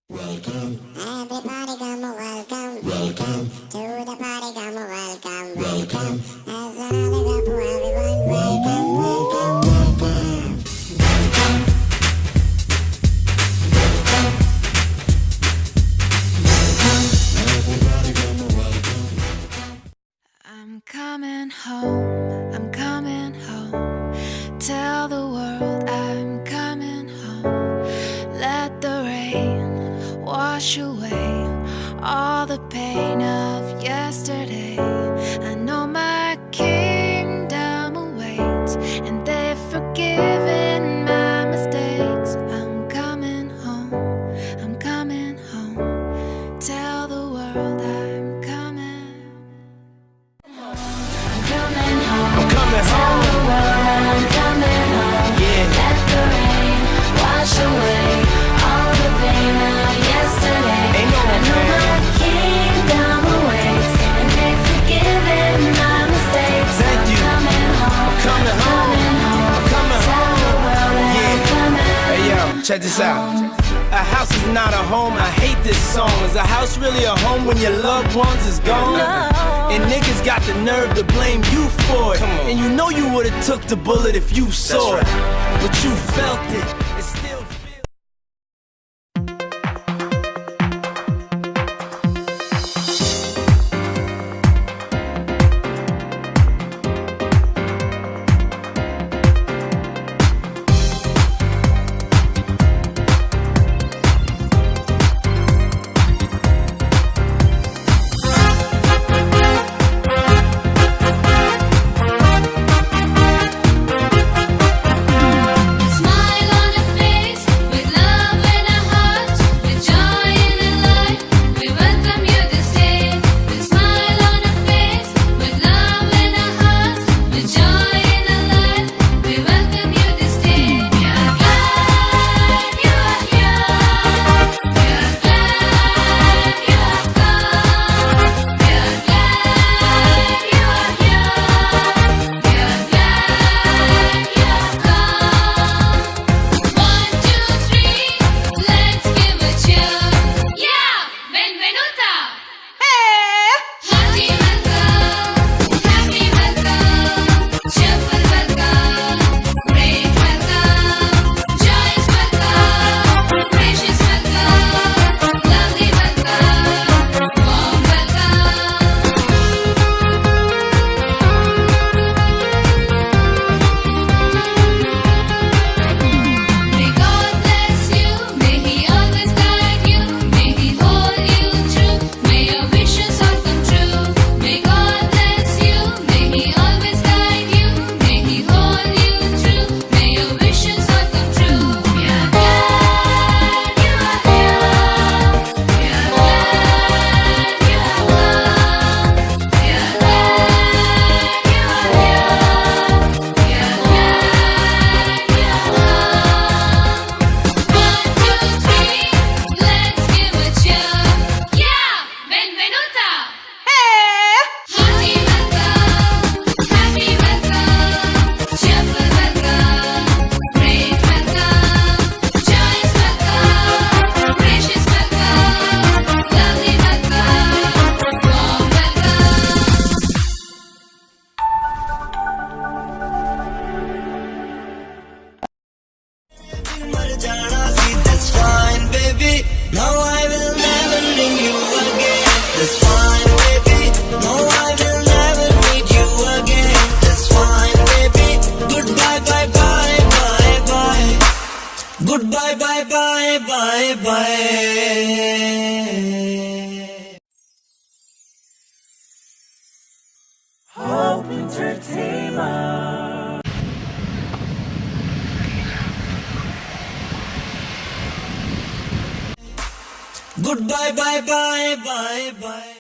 Welcome, everybody come welcome, welcome to the party come welcome, welcome. As another cup for everyone, welcome, welcome, welcome. Everybody come welcome. I'm coming home, I'm coming home. Tell the world I'm coming home. Let the rain wash away all the pain of yesterday. I know my kingdom awaits, and they've forgiven my mistakes. I'm coming home, I'm coming home. Tell the world I'm coming. I'm coming home. I'm coming Tell home. the world I'm coming home. Yeah. Let the rain wash away all the pain of yesterday. Ain't no I know pain. my kingdom awaits, and they've forgiven my mistakes. Thank you. I'm coming home. Coming home. I'm coming Tell the world that I'm Yeah. coming. Hey yo, check this out. A house is not a home. I hate this song. Is a house really a home when your loved ones is gone? And niggas got the nerve to blame you for it. And you know you would've took the bullet if you saw it. But you felt it. It still feels. Smile on a face with love in a heart, with joy in a life. We welcome you to stay. With smile on a face with love in a heart, with joy in a life. We welcome you to stay. We are glad you are here. We are glad you have come. We are glad you are here. We are glad you have come. 1, 2, 3, let's give a cheer. Yeah, benvenuta. Hearty welcome, happy welcome, cheerful welcome, great welcome, joyous welcome, gracious welcome, lovely welcome, warm welcome. May God bless you, may He always guide you, may He hold you true, may your wishes all come true. May God bless you, may He always guide you, may He hold you true, may your wishes all come true. We are glad you are here. We are glad you have come. We are glad you are here. We are glad you have come. 1, 2, 3, let's give a cheer. Yeah, benvenuta. Hearty welcome, happy welcome, cheerful welcome, great welcome, joyous welcome, gracious welcome, lovely welcome, warm welcome. मर जाना सी that's fine baby now I will never ring you again that's fine baby no I will never meet you again that's fine baby goodbye bye bye bye bye goodbye bye bye bye bye Hope Entertainment Goodbye, bye, bye, bye, bye.